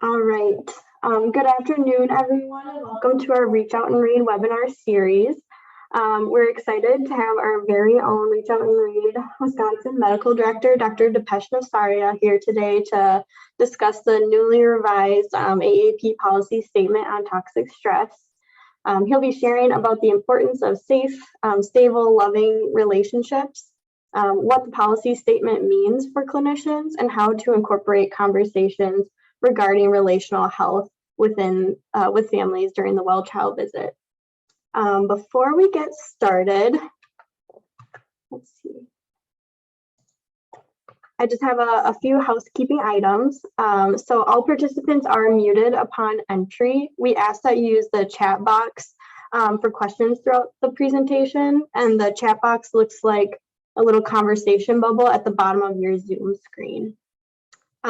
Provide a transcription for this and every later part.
All right. Good afternoon, everyone, and welcome to our Reach Out and Read webinar series. We're excited to have our very own Reach Out and Read Wisconsin Medical Director, Dr. Dipesh Navsaria, here today to discuss the newly revised AAP policy statement on toxic stress. He'll be sharing about the importance of safe, stable, loving relationships, what the policy statement means for clinicians, and how to incorporate conversations regarding relational health with families during the well child visit. Before we get started, let's see. I just have a few housekeeping items. So all participants are muted upon entry. We ask that you use the chat box for questions throughout the presentation, and the chat box looks like a little conversation bubble at the bottom of your Zoom screen.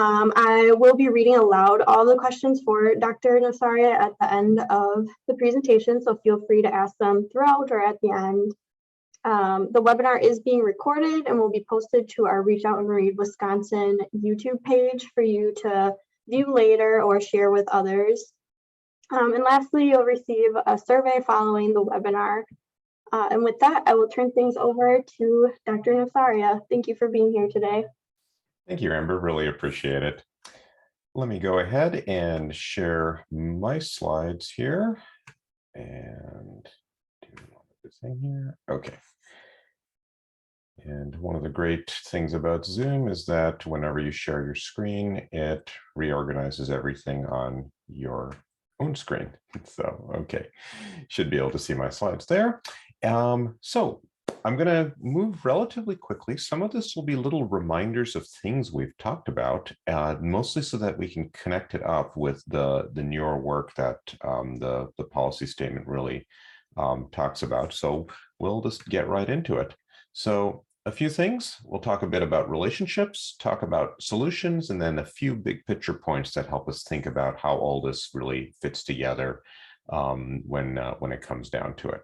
I will be reading aloud all the questions for Dr. Navsaria at the end of the presentation, so feel free to ask them throughout or at the end. The webinar is being recorded and will be posted to our Reach Out and Read Wisconsin YouTube page for you to view later or share with others. And lastly, you'll receive a survey following the webinar. And with that, I will turn things over to Dr. Navsaria. Thank you for being here today. Thank you, Amber. Really appreciate it. Let me go ahead and share my slides here and do this thing here. Okay. And one of the great things about Zoom is that whenever you share your screen, it reorganizes everything on your own screen. So, okay, should be able to see my slides there. So I'm going to move relatively quickly. Some of this will be little reminders of things we've talked about, mostly so that we can connect it up with the newer work that the policy statement really talks about. So we'll just get right into it. So a few things. We'll talk a bit about relationships, talk about solutions, and then a few big picture points that help us think about how all this really fits together when it comes down to it.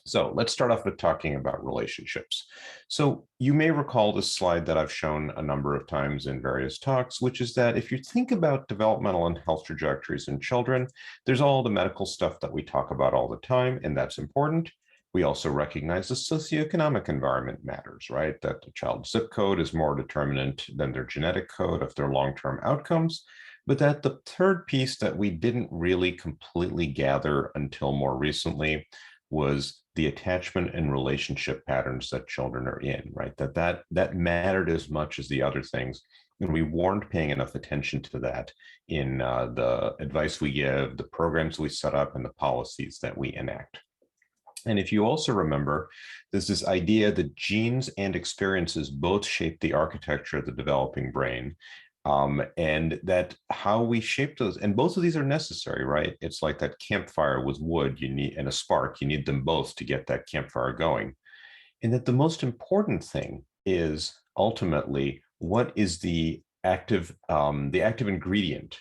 So let's start off with talking about relationships. So you may recall this slide that I've shown a number of times in various talks, which is that if you think about developmental and health trajectories in children, there's all the medical stuff that we talk about all the time, and that's important. We also recognize the socioeconomic environment matters, right? That the child's zip code is more determinant than their genetic code of their long-term outcomes. But that the third piece that we didn't really completely gather until more recently was the attachment and relationship patterns that children are in, right? That mattered as much as the other things. And we weren't paying enough attention to that in the advice we give, the programs we set up, and the policies that we enact. And if you also remember, there's this idea that genes and experiences both shape the architecture of the developing brain, and that how we shape those, and both of these are necessary, right? It's like that campfire with wood, you need, and a spark, you need them both to get that campfire going. And that the most important thing is ultimately what is the active ingredient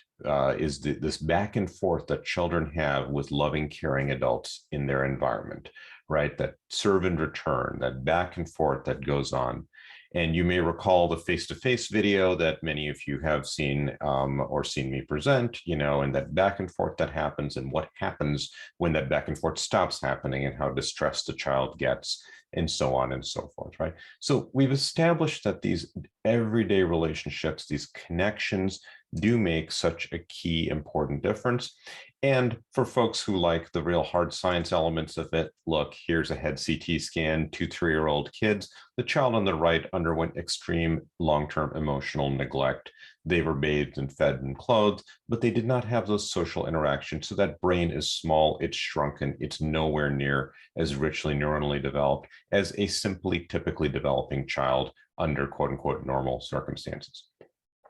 is this back and forth that children have with loving, caring adults in their environment, right? That serve and return, that back and forth that goes on. And you may recall the face-to-face video that many of you have seen or seen me present, and that back and forth that happens and what happens when that back and forth stops happening and how distressed the child gets and so on and so forth, right? So we've established that these everyday relationships, these connections do make such a key important difference. And for folks who like the real hard science elements of it, look, here's a head CT scan, 2-3-year-old kids. The child on the right underwent extreme long-term emotional neglect. They were bathed and fed and clothed, but they did not have those social interactions. So that brain is small, it's shrunken, it's nowhere near as richly neuronally developed as a simply typically developing child under quote unquote normal circumstances.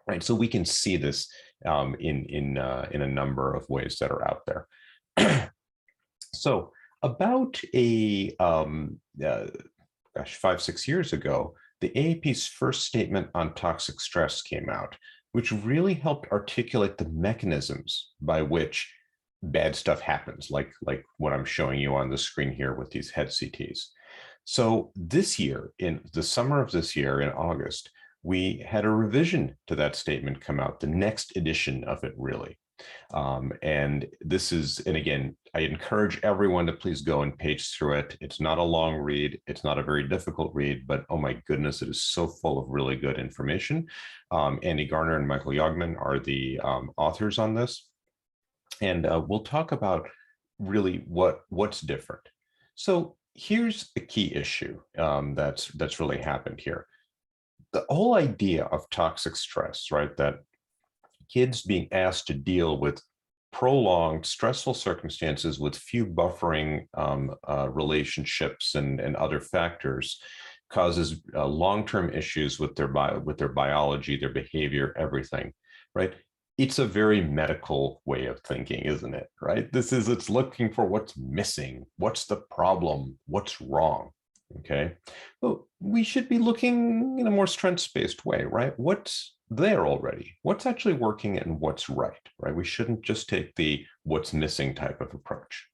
Right, so we can see this in a number of ways that are out there. So about 5-6 years ago, the AAP's first statement on toxic stress came out, which really helped articulate the mechanisms by which bad stuff happens, like what I'm showing you on the screen here with these head CTs. So this year, in the summer of this year, in August, we had a revision to that statement come out, the next edition of it really. And this is, and again, I encourage everyone to please go and page through it. It's not a long read. It's not a very difficult read, but oh my goodness, it is so full of really good information. Andy Garner and Michael Yogman are the authors on this. And we'll talk about really what's different. So here's the key issue that's really happened here. The whole idea of toxic stress, right? That kids being asked to deal with prolonged stressful circumstances with few buffering relationships and other factors causes long-term issues with their biology, their behavior, everything, right? It's a very medical way of thinking, isn't it? Right? It's looking for what's missing, what's the problem, what's wrong. Okay, well, we should be looking in a more strengths-based way, right? What's there already? What's actually working and what's right? We shouldn't just take the what's missing type of approach.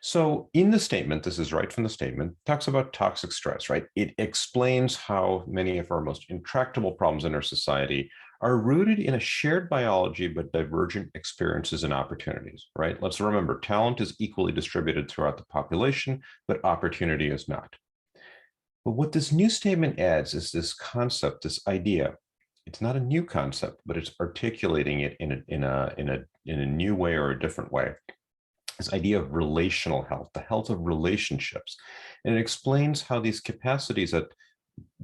So in the statement, this is right from the statement, talks about toxic stress, right? It explains how many of our most intractable problems in our society are rooted in a shared biology, but divergent experiences and opportunities, right? Let's remember, talent is equally distributed throughout the population, but opportunity is not. But what this new statement adds is this concept, this idea. It's not a new concept, but it's articulating it in a new way or a different way. This idea of relational health, the health of relationships. And it explains how these capacities at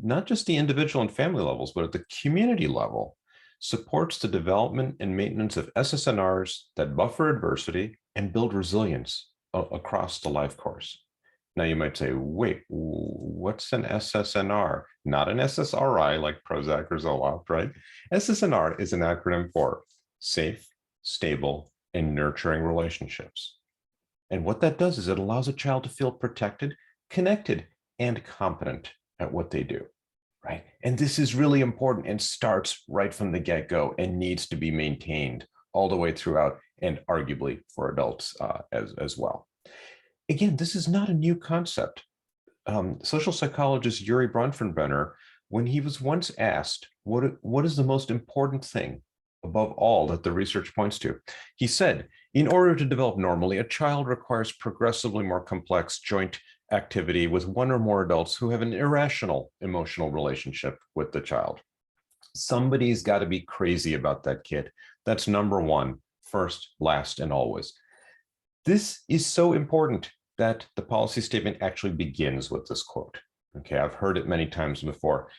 not just the individual and family levels, but at the community level, supports the development and maintenance of SSNRs that buffer adversity and build resilience across the life course. Now you might say, wait, what's an SSNR? Not an SSRI like Prozac or Zoloft, right? SSNR is an acronym for safe, stable, and nurturing relationships. And what that does is it allows a child to feel protected, connected, and competent at what they do, right? And this is really important and starts right from the get-go and needs to be maintained all the way throughout, and arguably for adults as well. Again, this is not a new concept. Social psychologist Yuri Bronfenbrenner, when he was once asked, what is the most important thing above all that the research points to? He said, in order to develop normally, a child requires progressively more complex joint activity with one or more adults who have an irrational emotional relationship with the child. Somebody's got to be crazy about that kid. That's number one, first, last, and always. This is so important that the policy statement actually begins with this quote. Okay, I've heard it many times before.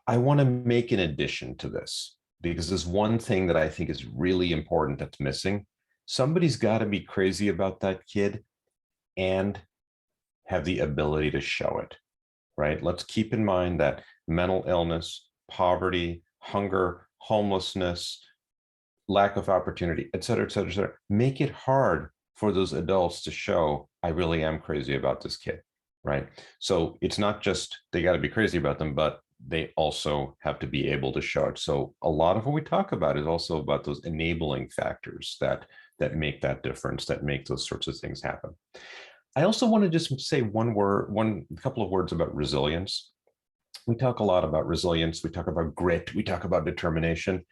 I want to make an addition to this because there's one thing that I think is really important that's missing. Somebody's got to be crazy about that kid and have the ability to show it, right? Let's keep in mind that mental illness, poverty, hunger, homelessness, lack of opportunity, et cetera, make it hard for those adults to show, I really am crazy about this kid, right? So it's not just they got to be crazy about them, but they also have to be able to show it. So a lot of what we talk about is also about those enabling factors that make that difference, that make those sorts of things happen. I also want to just say a couple of words about resilience. We talk a lot about resilience. We talk about grit. We talk about determination.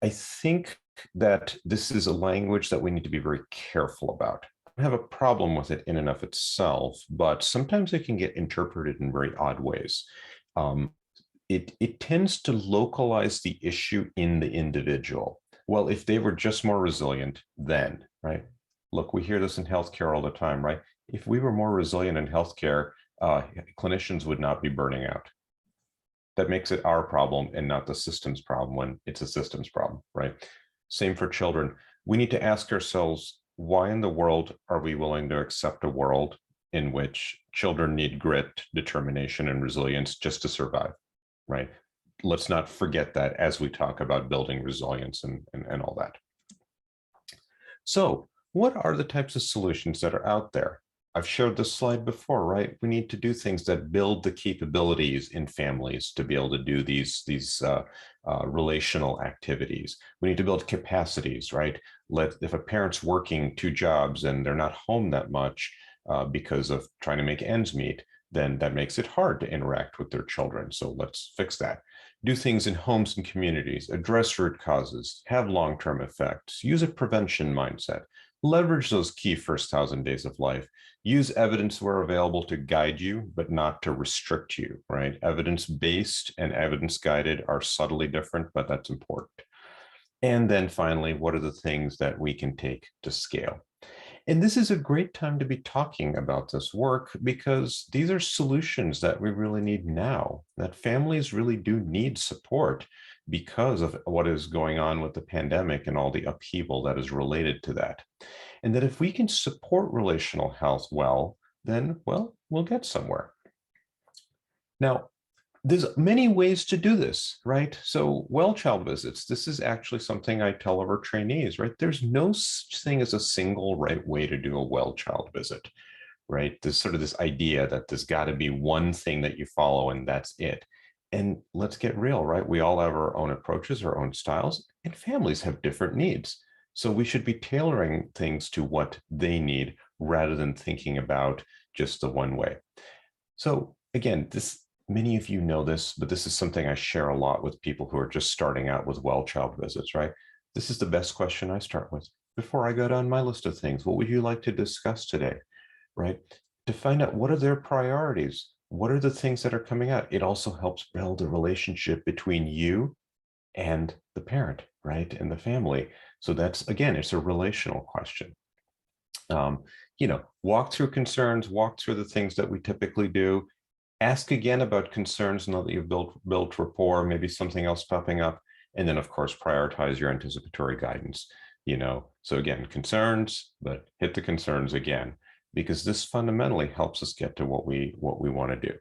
I think that this is a language that we need to be very careful about. I have a problem with it in and of itself, but sometimes it can get interpreted in very odd ways. It tends to localize the issue in the individual. Well, if they were just more resilient, then, right? Look, we hear this in healthcare all the time, right? If we were more resilient in healthcare, clinicians would not be burning out. That makes it our problem and not the system's problem when it's a systems problem, right? Same for children. We need to ask ourselves, why in the world are we willing to accept a world in which children need grit, determination, and resilience just to survive, right? Let's not forget that as we talk about building resilience and all that. So what are the types of solutions that are out there? I've showed this slide before, right? We need to do things that build the capabilities in families to be able to do these relational activities. We need to build capacities, right? If a parent's working 2 jobs and they're not home that much because of trying to make ends meet, then that makes it hard to interact with their children. So let's fix that. Do things in homes and communities, address root causes, have long-term effects, use a prevention mindset, leverage those key first 1,000 days of life, use evidence where available to guide you, but not to restrict you, right? Evidence-based and evidence-guided are subtly different, but that's important. And then finally, what are the things that we can take to scale? And this is a great time to be talking about this work because these are solutions that we really need now, that families really do need support because of what is going on with the pandemic and all the upheaval that is related to that. And that if we can support relational health well, then, well, we'll get somewhere. Now, there's many ways to do this, right? So well child visits, this is actually something I tell our trainees, right? There's no such thing as a single right way to do a well child visit, right? There's sort of this idea that there's got to be one thing that you follow and that's it. And let's get real, right? We all have our own approaches, our own styles, and families have different needs. So we should be tailoring things to what they need rather than thinking about just the one way. So again, many of you know this, but this is something I share a lot with people who are just starting out with well child visits, right? This is the best question I start with. Before I go down my list of things, what would you like to discuss today, right? To find out what are their priorities? What are the things that are coming out? It also helps build a relationship between you and the parent, right? And the family. So that's, again, it's a relational question. Walk through concerns, walk through the things that we typically do. Ask again about concerns now that you've built rapport, maybe something else popping up. And then, of course, prioritize your anticipatory guidance. So again, concerns, but hit the concerns again, because this fundamentally helps us get to what we want to do.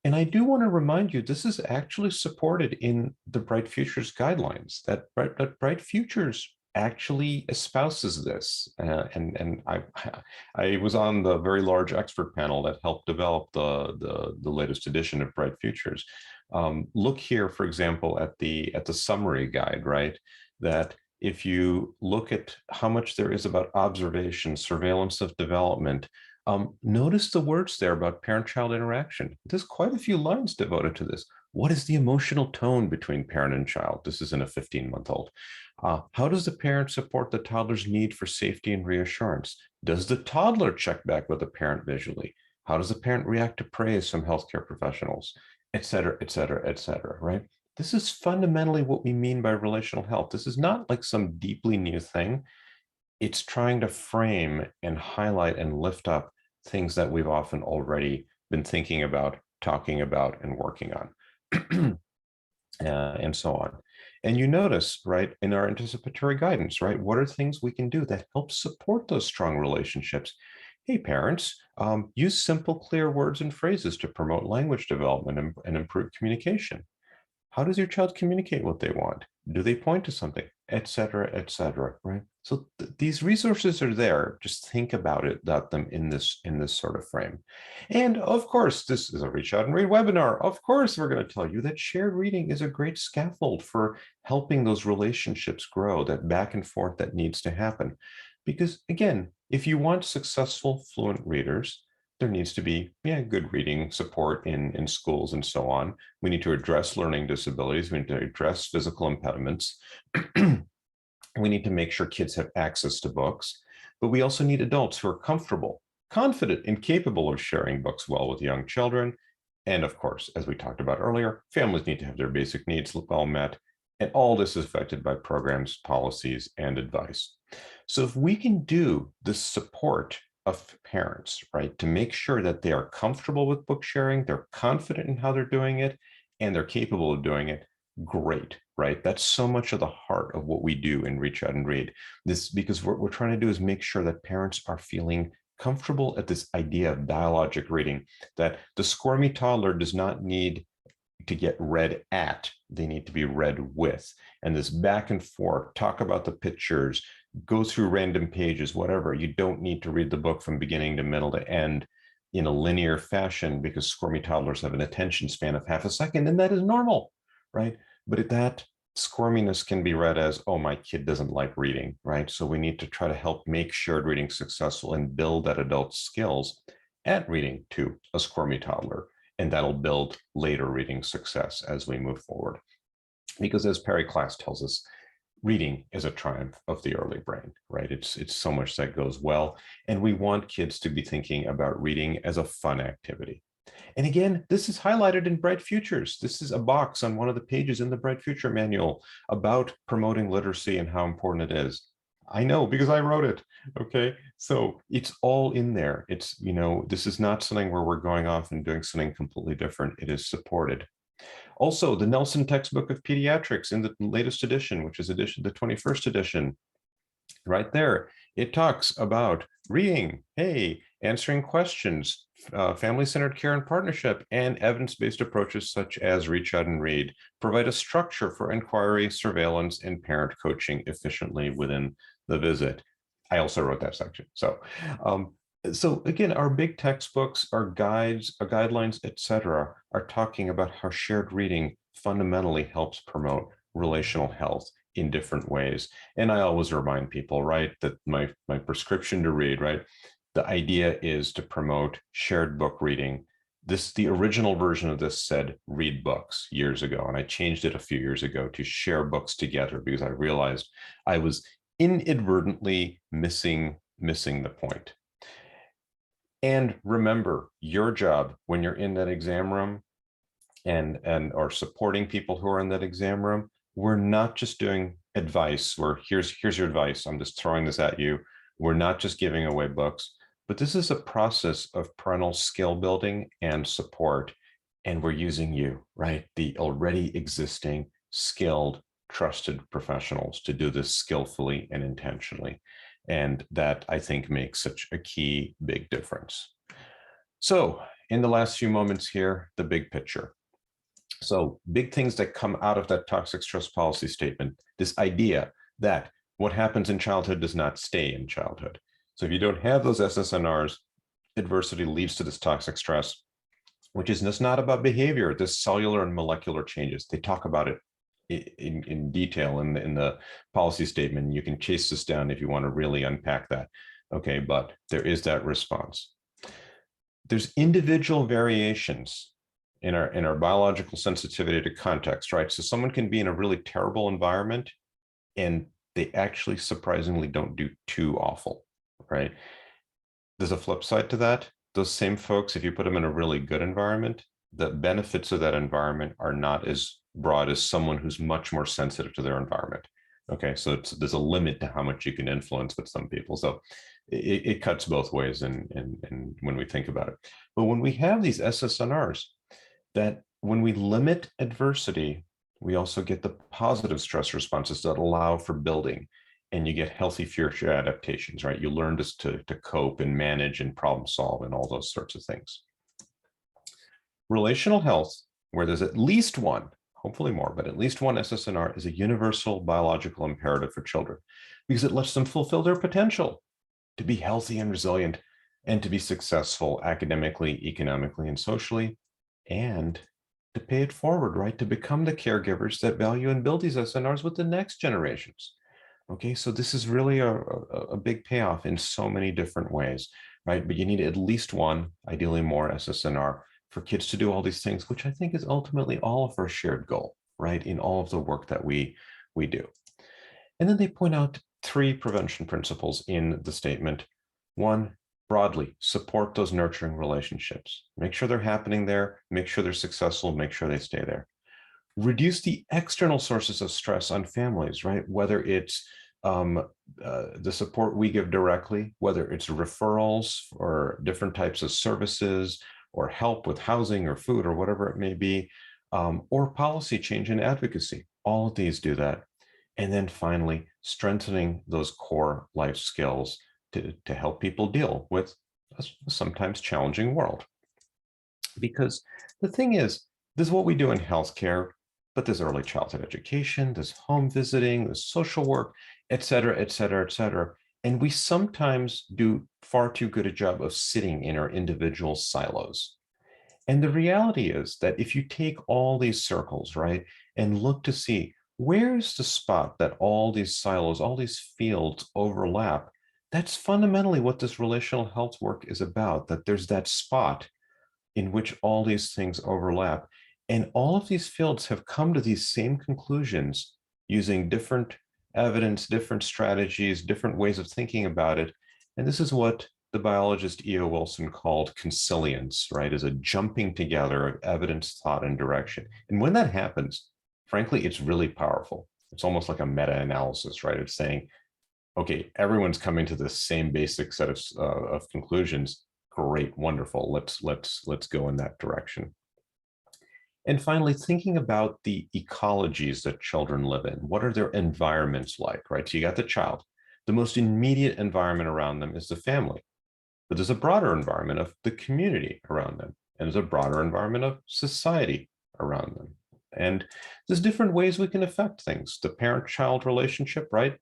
And I do want to remind you, this is actually supported in the Bright Futures guidelines, that Bright Futures actually espouses this. And I was on the very large expert panel that helped develop the latest edition of Bright Futures. Look here, for example, at the summary guide, right? That if you look at how much there is about observation, surveillance of development, notice the words there about parent-child interaction. There's quite a few lines devoted to this. What is the emotional tone between parent and child? This is in a 15-month-old. How does the parent support the toddler's need for safety and reassurance? Does the toddler check back with the parent visually? How does the parent react to praise from healthcare professionals? Et cetera, et cetera, et cetera, right? This is fundamentally what we mean by relational health. This is not like some deeply new thing. It's trying to frame and highlight and lift up things that we've often already been thinking about, talking about, and working on, and so on. And you notice, right, in our anticipatory guidance, right, what are things we can do that help support those strong relationships? Hey, parents, use simple, clear words and phrases to promote language development and improve communication. How does your child communicate what they want? Do they point to something, et cetera, right? So these resources are there. Just think about them in this sort of frame. And of course, this is a Reach Out and Read webinar. Of course, we're going to tell you that shared reading is a great scaffold for helping those relationships grow, that back and forth that needs to happen. Because again, if you want successful, fluent readers, there needs to be good reading support in schools and so on. We need to address learning disabilities. We need to address physical impediments. We need to make sure kids have access to books, but we also need adults who are comfortable, confident, and capable of sharing books well with young children. And of course, as we talked about earlier, families need to have their basic needs well met. And all this is affected by programs, policies, and advice. So if we can do this support of parents, right, to make sure that they are comfortable with book sharing, they're confident in how they're doing it, and they're capable of doing it, great, right? That's so much of the heart of what we do in Reach Out and Read. This, because what we're trying to do is make sure that parents are feeling comfortable at this idea of dialogic reading, that the squirmy toddler does not need to get read at, they need to be read with. And this back and forth, talk about the pictures, go through random pages, whatever. You don't need to read the book from beginning to middle to end in a linear fashion, because squirmy toddlers have an attention span of half a second, and that is normal, right? But that squirminess can be read as, oh, my kid doesn't like reading, right? So we need to try to help make shared reading successful and build that adult skills at reading to a squirmy toddler. And that'll build later reading success as we move forward. Because as Perry Class tells us, reading is a triumph of the early brain, right? It's so much that goes well. And we want kids to be thinking about reading as a fun activity. And again, this is highlighted in Bright Futures. This is a box on one of the pages in the Bright Future manual about promoting literacy and how important it is. I know because I wrote it. Okay. So it's all in there. It's, this is not something where we're going off and doing something completely different. It is supported. Also, the Nelson Textbook of Pediatrics in the latest edition, which is the 21st edition, right there, it talks about reading, hey, answering questions, family-centered care and partnership, and evidence-based approaches such as reach out and read provide a structure for inquiry, surveillance, and parent coaching efficiently within the visit. I also wrote that section. So again, our big textbooks, our guides, our guidelines, etc., are talking about how shared reading fundamentally helps promote relational health in different ways. And I always remind people, right, that my prescription to read, right, the idea is to promote shared book reading. The original version of this said read books years ago, and I changed it a few years ago to share books together because I realized I was inadvertently missing the point. And remember, your job when you're in that exam room and or supporting people who are in that exam room, we're not just doing advice where here's your advice, I'm just throwing this at you. We're not just giving away books, but this is a process of parental skill building and support. And we're using you, right? The already existing, skilled, trusted professionals to do this skillfully and intentionally. And that, I think, makes such a key big difference. So in the last few moments here, the big picture. So big things that come out of that toxic stress policy statement, this idea that what happens in childhood does not stay in childhood. So if you don't have those SSNRs, adversity leads to this toxic stress, which is just not about behavior, this cellular and molecular changes. They talk about it in detail in the policy statement. You can chase this down if you want to really unpack that. Okay, but there is that response. There's individual variations in our biological sensitivity to context, right? So someone can be in a really terrible environment and they actually surprisingly don't do too awful, right? There's a flip side to that. Those same folks, if you put them in a really good environment, the benefits of that environment are not as broad as someone who's much more sensitive to their environment. Okay, so there's a limit to how much you can influence with some people. So it cuts both ways and when we think about it. But when we have these SSNRs, that when we limit adversity, we also get the positive stress responses that allow for building, and you get healthy future adaptations, right? You learn to cope and manage and problem solve and all those sorts of things. Relational health, where there's at least one, hopefully more, but at least one SSNR, is a universal biological imperative for children because it lets them fulfill their potential to be healthy and resilient and to be successful academically, economically, and socially, and to pay it forward, right? To become the caregivers that value and build these SNRs with the next generations. Okay, so this is really a big payoff in so many different ways, right? But you need at least one, ideally more, SSNR for kids to do all these things, which I think is ultimately all of our shared goal, right? In all of the work that we do. And then they point out 3 prevention principles in the statement. 1, broadly, support those nurturing relationships. Make sure they're happening there, make sure they're successful, make sure they stay there. Reduce the external sources of stress on families, right? Whether it's the support we give directly, whether it's referrals or different types of services or help with housing or food or whatever it may be, or policy change and advocacy. All of these do that. And then finally, strengthening those core life skills to help people deal with a sometimes challenging world. Because the thing is, this is what we do in healthcare, but there's early childhood education, there's home visiting, there's social work, et cetera, et cetera, et cetera. And we sometimes do far too good a job of sitting in our individual silos. And the reality is that if you take all these circles, right, and look to see where's the spot that all these silos, all these fields overlap, that's fundamentally what this relational health work is about, that there's that spot in which all these things overlap. And all of these fields have come to these same conclusions using different evidence, different strategies, different ways of thinking about it. And this is what the biologist E.O. Wilson called consilience, right? As a jumping together of evidence, thought, and direction. And when that happens, frankly, it's really powerful. It's almost like a meta-analysis, right? It's saying, okay, everyone's coming to the same basic set of conclusions. Great, wonderful. Let's go in that direction. And finally, thinking about the ecologies that children live in. What are their environments like, right? So you got the child. The most immediate environment around them is the family. But there's a broader environment of the community around them. And there's a broader environment of society around them. And there's different ways we can affect things. The parent-child relationship, right?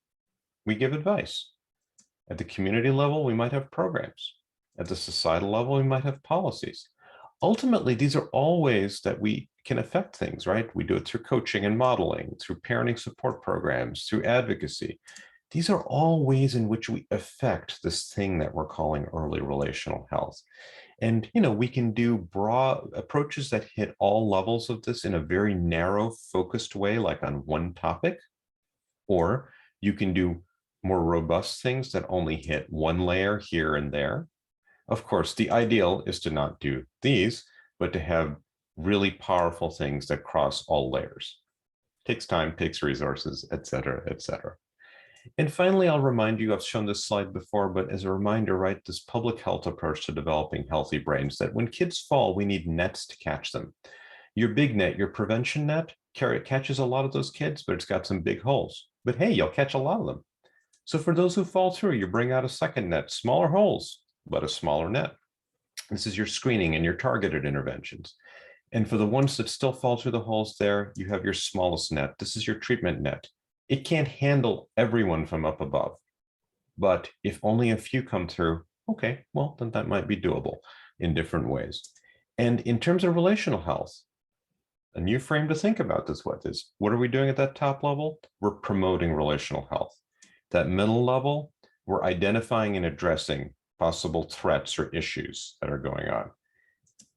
We give advice. At the community level, we might have programs. At the societal level, we might have policies. Ultimately, these are all ways that we can affect things, right? We do it through coaching and modeling, through parenting support programs, through advocacy. These are all ways in which we affect this thing that we're calling early relational health. And, we can do broad approaches that hit all levels of this in a very narrow, focused way, like on one topic, or you can do more robust things that only hit one layer here and there. Of course, the ideal is to not do these, but to have really powerful things that cross all layers. Takes time, takes resources, et cetera, et cetera. And finally, I'll remind you, I've shown this slide before, but as a reminder, right, this public health approach to developing healthy brains, that when kids fall, we need nets to catch them. Your big net, your prevention net, catches a lot of those kids, but it's got some big holes. But hey, you'll catch a lot of them. So for those who fall through, you bring out a second net, smaller holes, but a smaller net. This is your screening and your targeted interventions. And for the ones that still fall through the holes there, you have your smallest net. This is your treatment net. It can't handle everyone from up above. But if only a few come through, okay, well, then that might be doable in different ways. And in terms of relational health, a new frame to think about this with is, what are we doing at that top level? We're promoting relational health. That middle level, we're identifying and addressing possible threats or issues that are going on.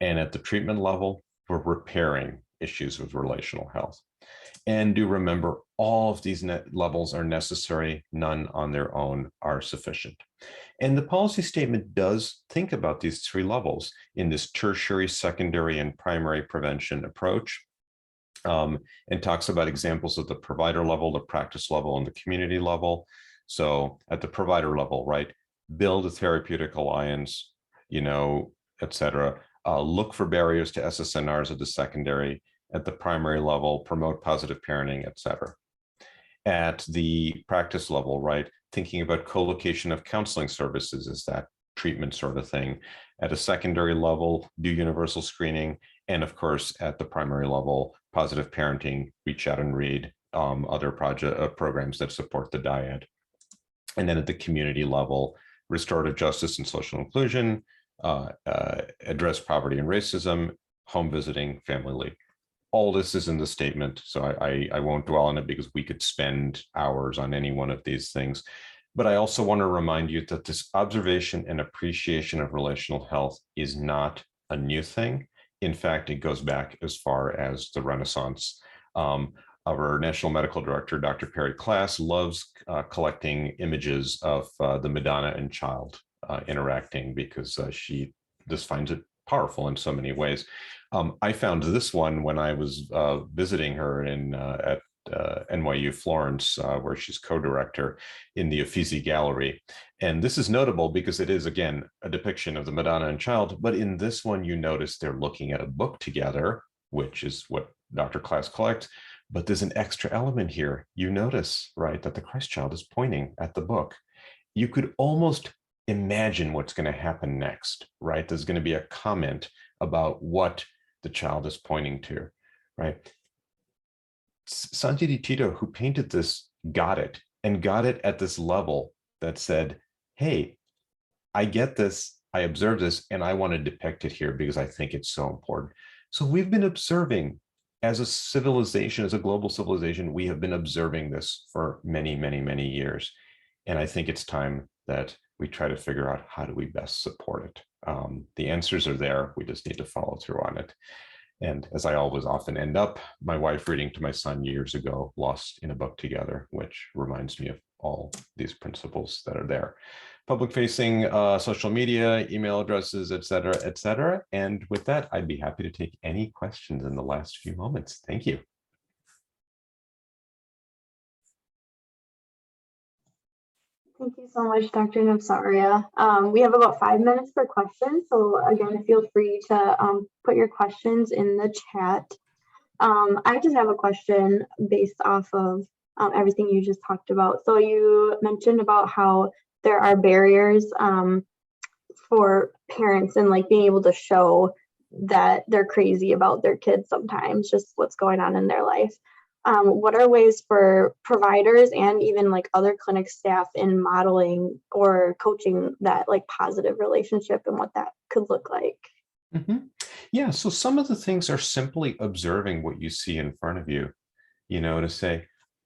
And at the treatment level, we're repairing issues with relational health. And do remember, all of these levels are necessary. None on their own are sufficient. And the policy statement does think about these three levels in this tertiary, secondary, and primary prevention approach, and talks about examples at the provider level, the practice level, and the community level. So at the provider level, right, build a therapeutic alliance, et cetera. Look for barriers to SSNRs at the secondary. At the primary level, promote positive parenting, et cetera. At the practice level, right, thinking about co-location of counseling services is that treatment sort of thing. At a secondary level, do universal screening. And of course, at the primary level, positive parenting, reach out and read, other programs that support the dyad. And then at the community level, restorative justice and social inclusion, address poverty and racism, home visiting, family leave. All this is in the statement, so I won't dwell on it because we could spend hours on any one of these things. But I also want to remind you that this observation and appreciation of relational health is not a new thing. In fact, it goes back as far as the Renaissance. Our National Medical Director, Dr. Perry Klass, loves collecting images of the Madonna and child interacting because she just finds it powerful in so many ways. I found this one when I was visiting her at NYU Florence, where she's co-director in the Uffizi Gallery. And this is notable because it is, again, a depiction of the Madonna and child. But in this one, you notice they're looking at a book together, which is what Dr. Klass collects. But there's an extra element here. You notice, right, that the Christ child is pointing at the book. You could almost imagine what's going to happen next, right? There's going to be a comment about what the child is pointing to, right? Santi Di Tito, who painted this, got it, and got it at this level that said, hey, I get this, I observe this, and I want to depict it here because I think it's so important. So we've been observing, as a civilization, as a global civilization, we have been observing this for many, many, many years. And I think it's time that we try to figure out how do we best support it. The answers are there. We just need to follow through on it. And as I always often end up, my wife reading to my son years ago, Lost in a Book Together, which reminds me of all these principles that are there. Public facing social media, email addresses, et cetera, et cetera. And with that, I'd be happy to take any questions in the last few moments. Thank you. Thank you so much, Dr. Navsaria. We have about 5 minutes for questions. So again, feel free to put your questions in the chat. I just have a question based off of everything you just talked about. So you mentioned about how there are barriers for parents and like being able to show that they're crazy about their kids sometimes, just what's going on in their life. What are ways for providers and even like other clinic staff in modeling or coaching that like positive relationship and what that could look like? Yeah, so some of the things are simply observing what you see in front of you, to say,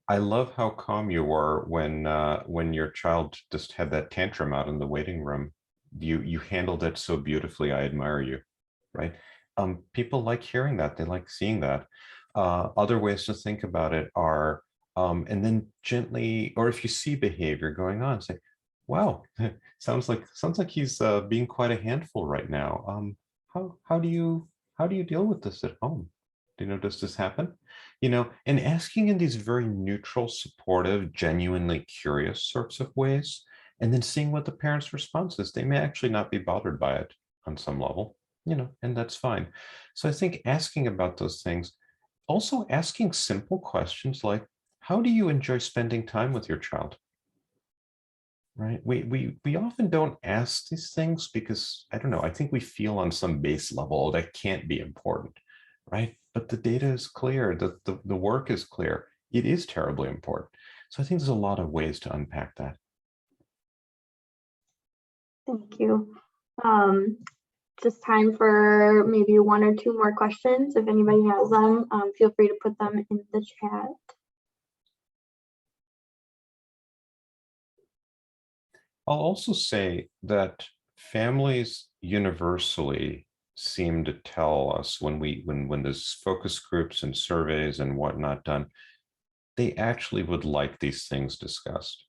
I love how calm you were when your child just had that tantrum out in the waiting room. You handled it so beautifully. I admire you, right? People like hearing that. They like seeing that. Other ways to think about it are, and then gently, or if you see behavior going on, say, wow, sounds like he's being quite a handful right now. How do you deal with this at home? Does this happen? And asking in these very neutral, supportive, genuinely curious sorts of ways, and then seeing what the parents' response is. They may actually not be bothered by it on some level, and that's fine. So I think asking about those things, also asking simple questions like, how do you enjoy spending time with your child? Right? We often don't ask these things because, I don't know, I think we feel on some base level that can't be important, right? But the data is clear, the work is clear. It is terribly important. So I think there's a lot of ways to unpack that. Thank you. Just time for maybe 1 or 2 more questions. If anybody has them, feel free to put them in the chat. I'll also say that families universally seem to tell us when there's focus groups and surveys and whatnot done, they actually would like these things discussed.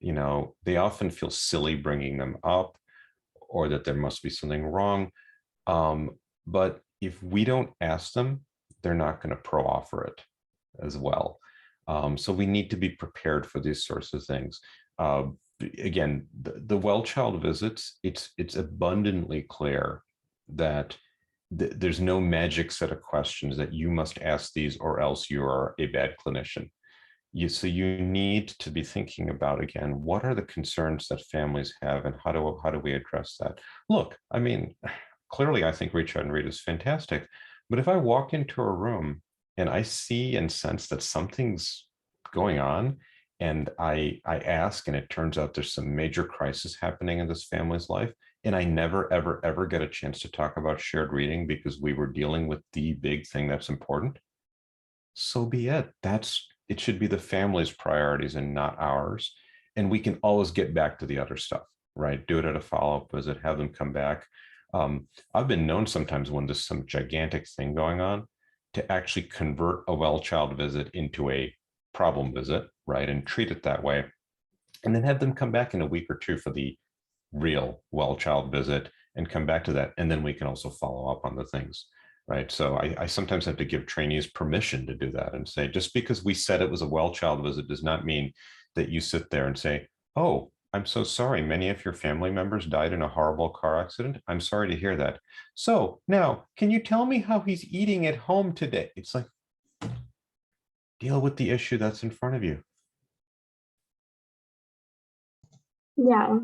They often feel silly bringing them up, or that there must be something wrong. But if we don't ask them, they're not going to pro-offer it as well. So we need to be prepared for these sorts of things. Again, the well child visits, it's abundantly clear that there's no magic set of questions that you must ask these or else you are a bad clinician. So you need to be thinking about, again, what are the concerns that families have and how do we address that? Look, I mean, clearly I think Reach Out and Read is fantastic, but if I walk into a room and I see and sense that something's going on, and I ask, and it turns out there's some major crisis happening in this family's life, and I never, ever, ever get a chance to talk about shared reading because we were dealing with the big thing that's important, so be it. It should be the family's priorities and not ours. And we can always get back to the other stuff, right? Do it at a follow-up visit, have them come back. I've been known sometimes when there's some gigantic thing going on to actually convert a well child visit into a problem visit, right? And treat it that way. And then have them come back in a week or 2 for the real well child visit and come back to that. And then we can also follow up on the things, right? So I sometimes have to give trainees permission to do that and say, just because we said it was a well child visit does not mean that you sit there and say, oh, I'm so sorry. Many of your family members died in a horrible car accident. I'm sorry to hear that. So now, can you tell me how he's eating at home today? It's like, deal with the issue that's in front of you. Yeah.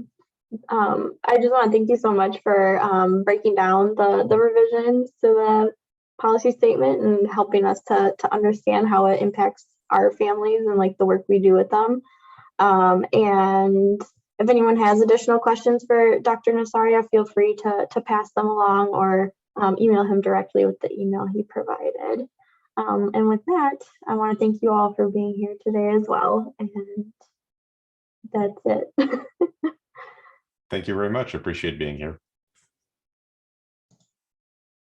I just want to thank you so much for breaking down the revisions to the policy statement and helping us to understand how it impacts our families and like the work we do with them. And if anyone has additional questions for Dr. Navsaria, feel free to pass them along or email him directly with the email he provided. And with that, I want to thank you all for being here today as well. And that's it. Thank you very much. I appreciate being here.